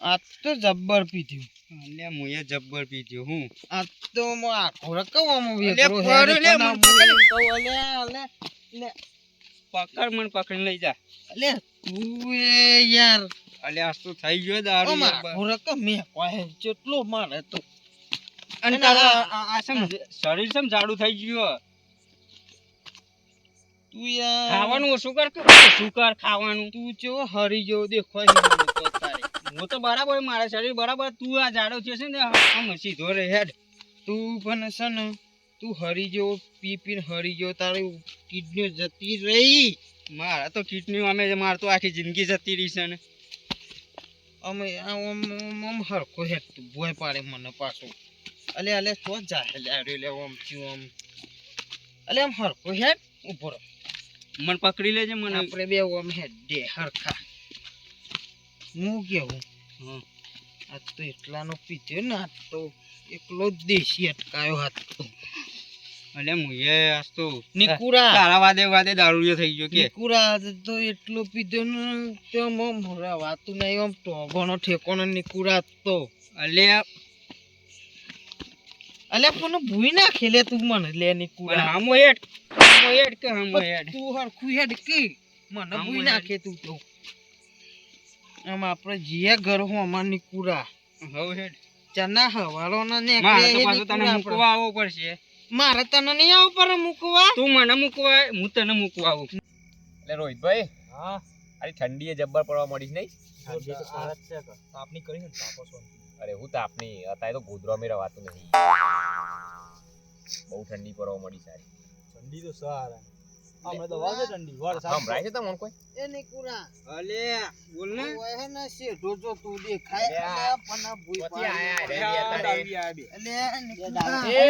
આ તો જબ્બર પીધ્યું. અલે મુએ જબ્બર પીધ્યો હું. આ તો આખો રકવામાં અલે વેકરો ફોર લે, હેડ મને પકડ મને પકડીને લઈ જા. અલે તું એ યાર અલે આ તો થઈ ગયો દારૂ યાર. આખો રકમ મે કોઈ જેટલો મારે તો અને તારા આ સમ શરીર સમ જાડું થઈ ગયું. તું યાર ખાવાનું ઓછું કર કે શું કર ખાવાનું. તું જેવો હરી જેવો દેખાય છે મને તો તારે. હું તો બરાબર મારા શરીર બરાબર, તું આ જાડો છે ને આમ સીધો રે હેડ. તું પણ છે ને તું હરી જેવો પી પીને હરી જેવો તારી કિડની જતી રહી. મારા તો કિડની અમે માર તો આખી જિંદગી જતી રહી છે ને. અમે આમ હરખો હેડ તું ભોય પાડે મને પાછો. અલે તો જાહે લે ઓમ થયું આમ. અલે આમ હરખો હેડ ઉભો રહો. મને પકડી લેજે મને. આપણે બે ઓમ હેડ દે હરખા. હું કેવું આ તો એટલાનો પીધ્યો ને આ તો એકલો જ દેશી અટકાયો હાથ તો. અલે મુએ આજ તો નિકુરા તારા વાદે દારૂડિયો થઈ ગયો કે. નિકુરા તો એટલો પીધ્યો ને તો આમ વાતું નહીં આમ ટોગોનો ઠેકોનો નિકુરા તો. અલે પણ ભૂઈ નાખે લે તું મને લે નિકુરા. હામો હેડ કે હામો હેડ. તું હરખું હેડ કે મને ભૂઈ નાખે તું તો. આમ આપણે જીએ ઘર હો અમાર નિકુરા. હવ હેડ. ચના હવાલો ના ને મારે તો પાછું તને મૂકવા આવવો પડશે. મારે તને નહીં આવું પર મૂકવા. તું મને મૂકવા, હું તને મૂકવા આવું. એટલે રોહિતભાઈ, હા અરે ઠંડીએ જબ્બર પડવા મળી છે નહીં? તાપની કરી ને તાપો છો. અરે હું તાપની અત્યારે તો ગોધરામાં રવાતું નથી. બહુ ઠંડી પડવા મળી સારી. ઠંડી તો સારા આપણે તો વાગે ઠંડી વાર સંભળાય છે તમને કોઈ? એ નિકુરા અલે બોલ ને. ઓય હે ને શેઠો જો તું દેખાય અલે પણ ભૂઈ પછી આયા રે અલે નિકુરા એ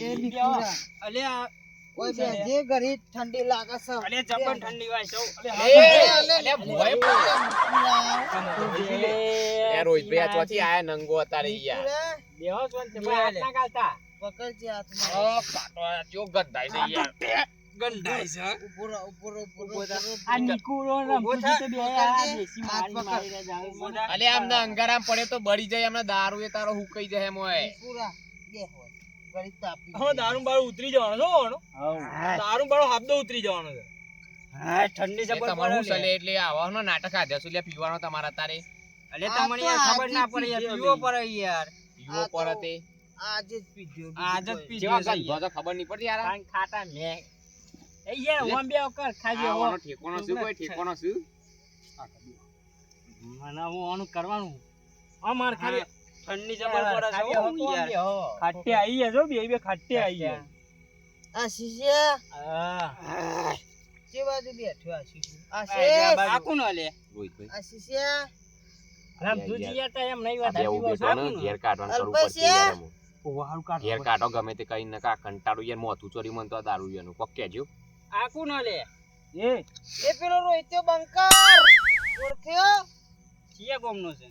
એ નિકુરા અલે આ ઓય બે જે ઘરી ઠંડી લાગે છે. અલે જબર ઠંડી વાય છો. અલે ભોય એ રોહિતભાઈ આ ચોથી આયા નંગો અત્યારે યાર. બેહો સોન તે હાથ ના ગાલતા. પકડજે હાથમાં. ઓ કાટો જો ગંધાય છે યાર. ગંધાય છે. ઉપર આ નિકુરો ને ભૂજી તો બે આ દેશી મારી જાવ. અલે આમને અંગારામ પડે તો બળી જાય. એમને દારૂ એ તારો હુકાઈ જાય એમ હોય. નિકુરા બે હોય ઘરી તાપી. હવે દારૂ બાળો ઉતરી જવાનો છો ઓનો. દારૂ બાળો હાબદો ઉતરી જવાનો છે. હા ઠંડી એ જબર તમારું પડે. ચલે એટલે આવવાનો નાટક આધ્યા સુલે પીવાનો તમારા તારે. અલે તમને યાર ખબર ના પડે યાર, પીવો પડે યાર. પીવો પડે તે આજે જ પીધ્યો. આદત જેવા પીજો છે ગંધો તો ખબર નહીં પડતી યાર. કાંઈ ખાટા મે એ યાર ઓમ બે કર ખાજો. આવવાનો ઠેકોનો શું કોઈ ઠેકોનો શું? મને હું ઓનું કરવાનું અમાર ખાલી ઠંડી જબર પડે છે યાર. ખાટે આવી જો બે ખાટે આવી. આ શીશા હા જે બાજુ બેઠો આ શીશા. આ કોણ લે? રોહિતભાઈ આ શીશા રામ દુજી યાર એમ નહીં વાત. બે ઉભે તો ને ઘેર કાઢવાનું કરવું પડશે યાર. એમ. વાળું કાઢ ઘેર કાઢો ગમે તે કઈ નકા કંટાળું યાર મોથું ચોરી મન તો આ દારૂ યાર કોક કેજો. આ કોણ લે? એ પેલો રોહિત્યો બંકર ઓળખ્યો? ચિયા ગોમનો છે?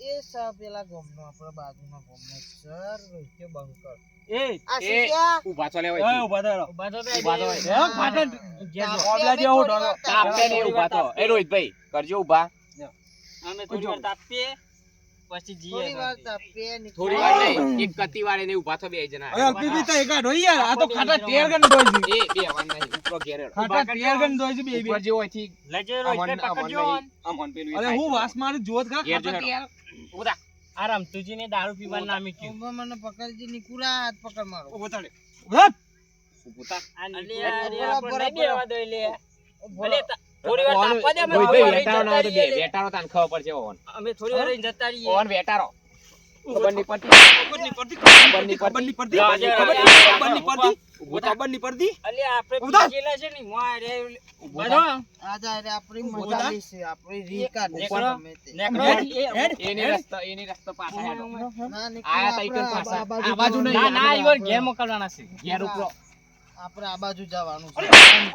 એ સા પેલા ગોમનો આપણા બાજુના ગોમનો સર રોહિત્યો બંકર. એ આ શીશા ઊભા છો લે એ હોય. ઉભા થો. ઊભા થો. તાપે ને ઊભા થો. એ રોહિતભાઈ કરજો ઊભા. અમે થોડી વાર તાપીએ પછી જીએ. થોડી વાર તાપીએ થોડી વાર નહીં એક કતી વાળે ને ઊભા થો બે જણા. હવે પીપી તો એકા ઢોઈ યાર. આ તો ખાટા ટેર ગન ઢોઈ છે. એ બે વાર નહીં ઉપરો ઘેર હેડો. ખાટા ટેર ગન ઢોઈ છે બે બે. ઉપર જે હોય થી લેજે રોહિત પકડજો. અમન પેલું અરે હું વાસ મારું જોત ખા ઘેર જો ખાટા હેડો. ટેર. ઊભા થા. આરામ તુજીને દારૂ પીવા નામી ક્યું. ઉભા મને પકડજી નિકુરા હાથ પકડ મારો. ઊભો થા લે. ઉભા. ઊભો થા. અલે યાર આપણે બેવા દો લે. ઉભો અલે થોડી વાર તાપવા દે. અમે રોહિતભાઈ થોડી વેટારો ના વાર હોય તો જતા બે રહીએ. વેટારો તાન ખબર પડશે ઓન. અમે થોડી વાર રહીને જતા રહીએ. ઓન વેટારો. ખબર નહીં પડતી. ખબર નહીં પડતી. ખબર નહીં પડતી. જા, જા, ખબર જા, નહીં પડતી. ઊભો થા. ખબર નહીં પડતી. અલે આપણે ઉભા. પીગેલા છે ને મારે ઊભો બધો થા. આજા રે આપણી ઉભો મજા થા. લેશે આપણી રીકા નેકરો. ગમે તે. નેકરો. હેડ. એની રસ્તો પાછા હેડો. ના આયા નિકુરા તઈ કન પાછા. આપણે આ બાજુ નહીં. ના ના ઈવર ઘેર મોકલવાના છે. ઘેર ઉપરો. આપણે આ બાજુ જવાનું છે.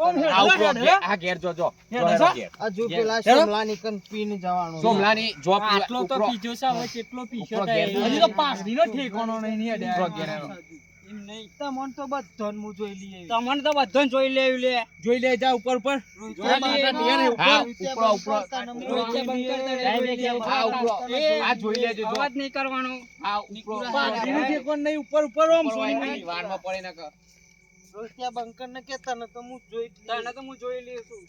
ઓમ હેડ. આ ઉપરો હેડ, ઘેર. આ ઘેર જો જો. હેડ, જો હેડ. ઘેર. આ જો ઘેર. પેલા હેડો. સોમલાની કન પીને જવાનું છે. સોમલાની જો આટલો તો ઉપરો. પીજો છે હવે કેટલો પીશો ઉપરો તો ઘેર. એ. હજી તો પાઘડીનો ઠેકાણો નહીં હેડ. ઉપરો ઘેર હેડો. એમ નહીં તમન તો બધાને હું જોઈ લઈએ તમને તો બધાને જોઈ લેવું લે જોઈ લે જા ઉપર ઉપર જોઈ લઈએ. હા, ઉપરો, ઉપરો. રોજે બંકર તળે હા, જોઈ લેવું. હા, ઉપરો. એ, આ જોઈ લેજો જો. અવાજ નહીં કરવાનો હા, ઉપરો. બાકીનું જે કોણ નહીં ઉપર ઉપર ઓમ સોની ઉપરો વારમાં પડે ના કર. રોજિયા બંકર ને કેતા ને તો હું જોઈ જ લઈએ. તને તો હું જોઈ લઉં છું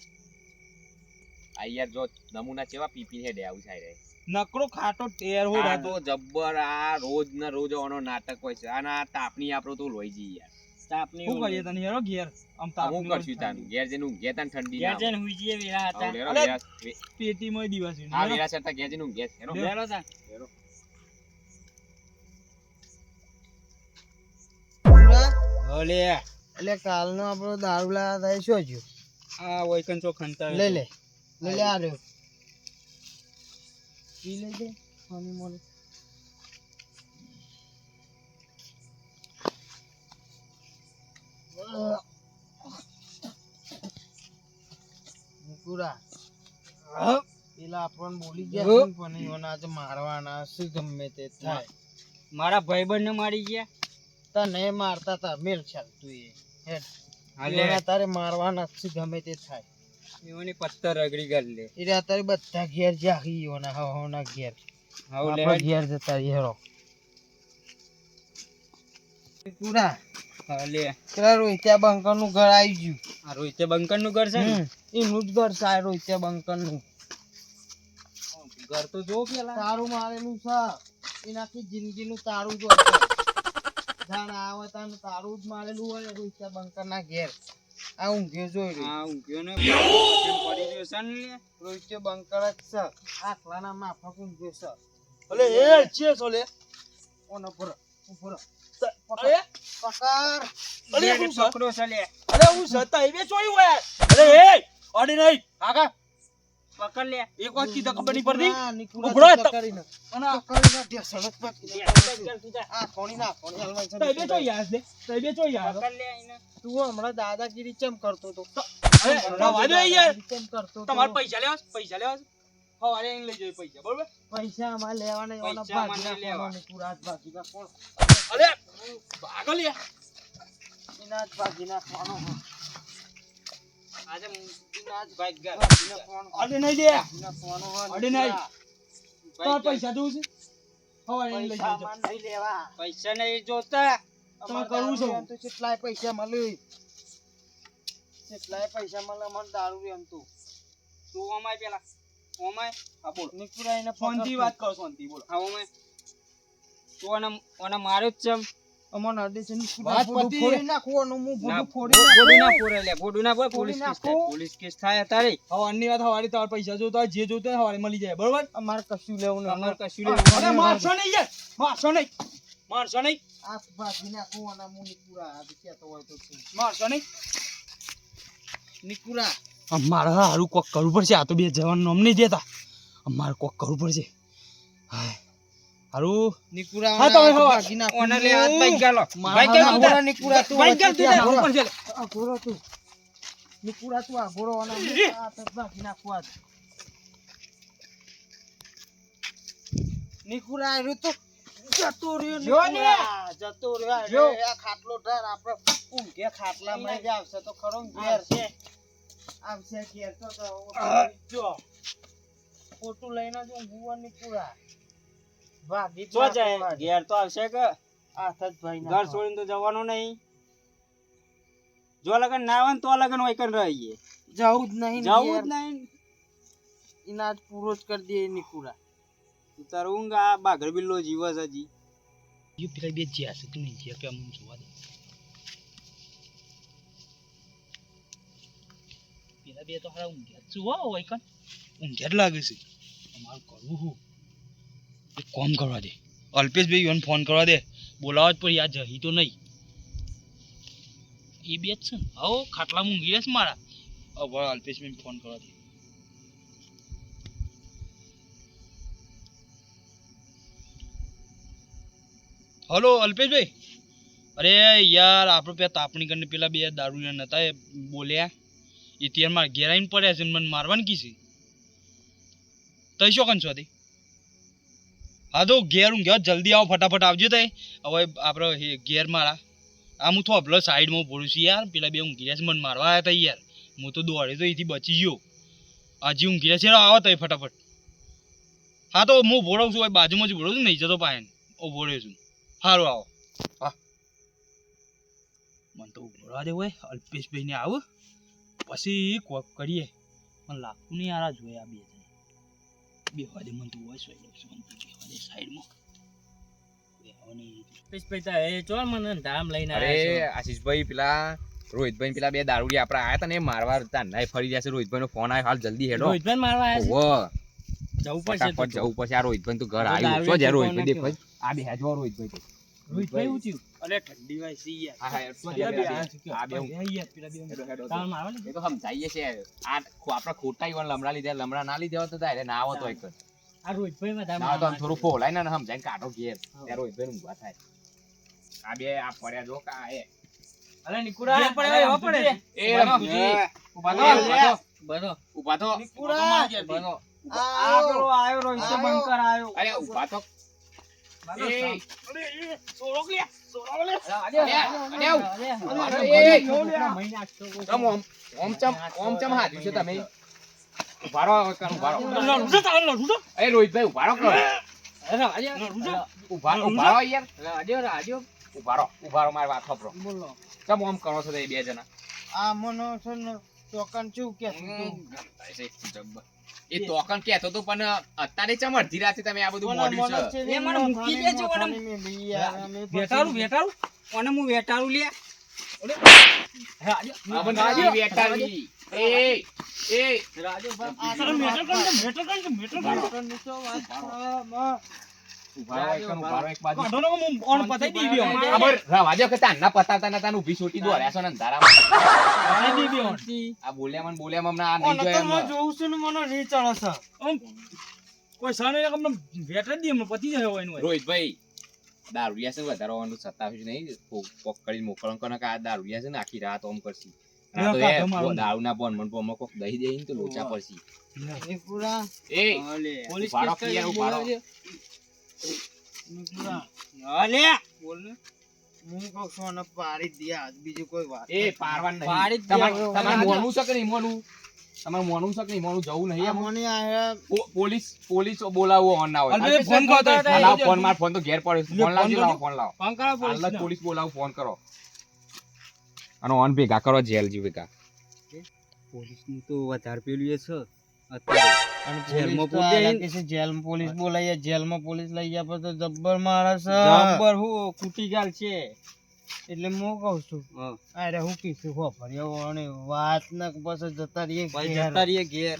આ યાર જો નમૂના કેવા પીપી હેડે આવું થાય રે. નકરો ખાટો ટેર હો આ રાતો તો જબ્બર આ રોજ ને રોજ આનો નાટક હોય છે અને આ તાપની આપણો તો લોહી જઈએ યાર. તાપની શું કરીએ તને હેરો ઘેર આમ હું કરશું તાનું ઘેર જઈને ઊંઘે તાન ઠંડી ના ઘેર જઈને હુઈ જઈએ વેરા હતા આવું લેરો, અલે, વેરા- પેટીમાં દિવસ આ વેરા સરતા ઘેર જઈને ઊંઘે હેરો. વેરો તા પૂરા ઓલે એટલે કાલનો આપણો દારૂ લાયા હતા એ શું થયું? આ વૈકન ચો ખંતા લે લે લે લે આ રહ્યો પી લેજે સ્વામી મોને. મુકુરા પેલા આપણને બોલી ગયા છે ને પણ ઈવોને આજે મારવાના હશે ગમે તે થાય. મારા ભાઈબંધને મારી ગયા તને મારતા તા મેલ ચાલતું એ હેડ હાલે ઈવોને તારે મારવાના હશે ગમે તે થાય. એઓની પત્તર રગડી કરી લે એટલે અત્યારે બધા ઘેર જાગી ઈવોના હવના ઘેર હાઉ લે આપણે ઘેર જતા રહીએ હેરો. પૂરા હાલે પેલા રોહિત્યા બંકર નું ઘર આવી ગયું. આ રોહિતે બંકર નું ઘર છે ને એનું જ ઘર છે આ રોહિત્યા બંકર નું. ઘર તો જો પેલા તારું મારેલું છે એનાથી જિંદગી નું તારું જ જાણ આવે તાનું તારું જ મારેલું હોય રોહિત્યા બંકર ના ઘેર. આ ઊંઘે જોઈ રહ્યો હા ઊંઘ્યો ને પડી ગયો છે ને લે. રોહિત્યા બંકર જ છે. આટલાના માફક ઊંઘે છે. અલે એ છે સોલે ઓનો પૂરો પૂરો અરે પકડ. અરે લે, હું સર પકડો છે લે અરે હું સતા એ ચોઈ હોય અરે એ અડી નહીં કાકા પકડ લે એક વાત કીધા ખબર નહીં પડતી ના, નીકળો ઉભરો તો તો. કરીને. અને કરીને ઢેસણ જ પાકી નાખવાનું. આ કોણી ના કોણી હલવાઈ છે. તઈ બે ચોઈ યાર દે તઈ બે ચોઈ યાર પકડ લે એને તું હમણાં દાદાગીરી ચમ કરતો તો? અરે રવા દે યાર ચમ કરતો તો? તમારે પૈસા લેવા છે? પૈસા લેવા છે? હવારે આઈને લઈ જજો પૈસા બરોબર પૈસા અમારે લેવાના એવાના પૈસા ભાગી અમારે નાખવાના. લેવા. નીકુરા જ ભાગી નાખવાનો. અરે ભાગો લે એના જ ભાગી નાખવાનો. આજે નાચ ભાગ ગયા ભાગી નાખવાનો. અડે નહીં દે ભાગી નાખવાનો હોય અડે નહીં નીકુરા. તમારે પૈસા જોવું છે હવારે આઈને લઈ પૈસા જજો અમારે નહીં લેવા. પૈસા નહીં જોતા અમારે કરવું છે? દારૂ એમ તો કેટલાય પૈસા મળે. કેટલાય પૈસા મળે મને દારૂ એમ તો. તું ઓમાય પેલા ઓમાય હા બોલ નીકુરા એને શાંતિ વાત કરો શાંતિ બોલો હા ઓમાય તું ઓને માર્યો જ છે અમને અડે છે નીકુરા. વાત ભૂંડું પતી. ફોડી નાખવાનું. હું ના, ભૂંડું ફોડી ગોડું ના નાખું. પૂરે લે ગોડું ના પૂરે ફોડી પોલીસ કેસ નાખું. થાય પોલીસ કેસ થાય તારે હવારની વાત હવારે તમારે પૈસા જોતા હોય જે જોતા હોય હવારે મળી જાય બરોબર અમારે કશું લેવું નહીં. અમાર કશું લેવું અરે મારશો નહીં યાર મારશો નહીં મારશો નહીં આ ભાગી નાખું અને હું નીકુરા આ તો કહેતો હોય તો શું. મારશો નહીં નીકુરા મારે હારું કોક કરવું પડશે આ તો બે જવાનું નામ નહીં દેતા મારે કોક કરવું પડશે હાય હારું નીકુરા હા, તમે આ હવા. ભાગી નાખું. ઓને લે હાથ ભાઈ ગાલો મારા ભાઈ કેમ આઘોરો નીકુરા તું ભાઈ કેમ વચ્ચે તું આઘોરો. ઉપર છે આઘોરો તું. નીકુરા તું આઘોરો અને હું આ તો ભાગી નાખું આજ. નીકુરા આવ્યું તો જતો રહ્યો જો ને. નીકુરા. જતો રહ્યો. જો. અરે આ ખાટલો ઢાર આપણે ઊંઘે ખાટલામાં જ આવશે તો ખરો ને ઘેર છે. આવશે ઘેર તો જો ફોટો લઈને જ ઊંઘવું નીકુરા. ભાગી જ જો જાય નાખું આજ. ઘેર તો આવશે કે હાથ જ ભાઈ ઘર નાખો. છોડીને તો જવાનું નહીં જો લગન ના આવે ને તો લગન હોય કન રહીએ જવું જ નહીં ને જવું ઘેર. જ નહીં એના જ પૂરો જ કરી દે નીકુરા. તું તાર ઊંઘ આ બાઘર બિલ્લો જીવસ હજી યુ પેલા બે જ્યાં છે તું નહીં જ્યાં કે અમુક જોવા દે પેલા બે તો હારા ઊંઘ્યા જ જોવા હોય કન ઊંઘ્યા જ લાગે છે અમારું કરવું હું એક કામ કરવા દે અલ્પેશભાઈ એને ફોન કરવા દે બોલાવા જ પણ યાર જહી તો નહીં એ બે જ છે ને હો ખાટલામાં ઊંઘી રહેશે મારા હવે અલ્પેશભાઈને ફોન કરવા દે હલો અલ્પેશભાઈ અરે યાર આપણે પેલા તાપણી કરીને પેલા બે દારૂ નતા એ બોલ્યા એ ત્યાં મારા ઘેર આવીને પડ્યા છે ને મને મારવાની કી છે તઈ શું કન છો તે હા તો ઘેર ઊંઘ્યા જલ્દી આવો ફટાફટ આવજો તઈ હવે આપણે ઘેર મારા આમ હું થોભલો સાઈડમાં ભોળું છું યાર પેલા બે ઊંઘી રહ્યા છે મને મારવા આવ્યા હતા યાર હું તો દોડે તો અહીંથી બચી ગયો હજી ઊંઘી રહ્યા છે આવો તો ફટાફટ હા તો હું ભોળું છું બાજુમાં જ ભોળું છું નહીં જતો પાયન ઓ ભોળ્યો છું સારું આવો હા મને તો ભોળવા દેવું હોય અલ્પેશભાઈ ને આવું પછી કોક કરીએ મને લાગતું નહીં યાર જોઈએ આ બે વાદે મને તો હોય સાઈડમાં અરે આશીષભાઈ પેલા રોહિતભાઈ પેલા બે દારૂડી આપડા આયા હતા ને મારવા તાના ફરી જશે રોહિતભાઈ નો ફોન આવ્યો હાલ જલ્દી હેડો રોહિતભાઈ મારવા આવ્યા છે જવું પડશે આ રોહિતભાઈ તો ઘર આવ્યું છો જ્યારે રોહિતભાઈ દેખ આ બે હેજો રોહિતભાઈ તો રોહિતભાઈ ઊંચ્યું અરે ઠંડી વાય સી યાર હા આ બે તાર મારવા એ તો સમજાઈએ છે આ આપડા ખોટા ઈવન લમડા લીધા લમડા ના લીધા હોત તો તારે ના આવતો એક આ રોહિતભાઈ માં ના તો થોડું ફોલાય ને સમજાય કાઢો ઘેર ત્યારે રોહિતભાઈ નું ઊભા થાય આ બે આ પડ્યા જો કા એ અરે નિકુડા પડે એવો પડે એ રમજી ઊભા થો ઊભા થો નિકુડા આયો રોહિત બંધ કરાયો અરે ઊભા થો રોહિતભાઈ ઉભારો મારી વાત ખબરો ચમ ઓમ કરો છો બે જણા આ મનો છે ને ચોકન ચૂ કે એ તોકન કેતો તો પણ અત્યારે ચમ અડધી રાતે તમે આ બધું મોડ્યું છે એ મને મૂકી દેજો વેટારું ઓને હું વેટારું લે રોહિતભાઈ દારૂડિયા છે વધારવાનું સતાવ્યું નહીં પકડી મોકલવાનું કોને આ દારૂડિયા છે ને આખી રાત ઓમ કરશે દારૂ ના બોન મન પોમાં કોક દહી દે તો લોચા પડશે પોલીસ ઉભારો ક્લિયર ઉભારો બીજું કોઈ વાત એ પારવાન નહીં પાડી જ તમારે મોનું છે કે નહીં મોનું તમારે મોનું છે કે નહીં મોનું જવું નહીં એમ મને આયા પોલીસ બોલાવો ઓન ના હોય ફોન કરો લાવો ફોન માર ફોન તો ઘેર પડે ફોન લાવજો લાવો ફોન લાવો ફોન કરો હાલ પોલીસ બોલાવો ફોન કરો અને ઓન ભેગા કરો જેલ જી ભેગા પોલીસ નું તો વધારે પેલું એ છે જેલમાં પોલીસ બોલાઈએ જેલમાં પોલીસ લઈ ગયા પછી તો જબ્બર મારે છે જબ્બર હું કુટી ગાલ છે એટલે હું કઉ છું અરે હું કીધું હો ફર્યો અને વાત ના પછી જતા રહીએ ઘેર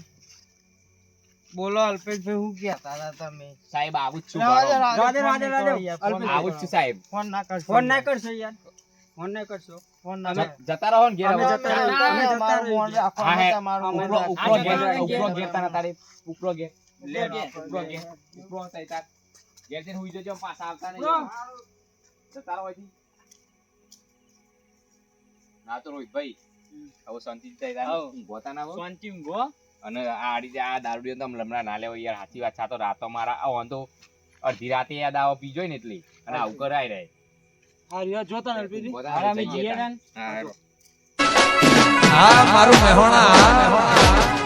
બોલો અલ્પેશભાઈ હું કહેતા હતા તમે સાહેબ આવું જ છું આવું જ છું સાહેબ ફોન ના કરશો ફોન ના કરશો યાર ફોન ના કરશો ફોન ના જતા રહો ને ઘેર અમે જતા રહીએ. ઉપરો ઘેર તારા તારે ઉપરો ઘેર ઉપરો તારી તાર ઘેર જઈને હુઈ જજો પાછા આવતા નહીં જતા રહો અહીંથી. ના તો રોહિતભાઈ હવે શાંતિ ઊંઘોતા ના હો શાંતિ ઊંઘો અને આ રીતે આ દારૂ તો લમણા ના લેવો યાર સાચી વાત છે. આ તો રાતો મારા આવો તો અડધી રાતે યાદ આવો પીજો ને એટલે અને આવું કરાય રહે જોતા હા મારું મહેણા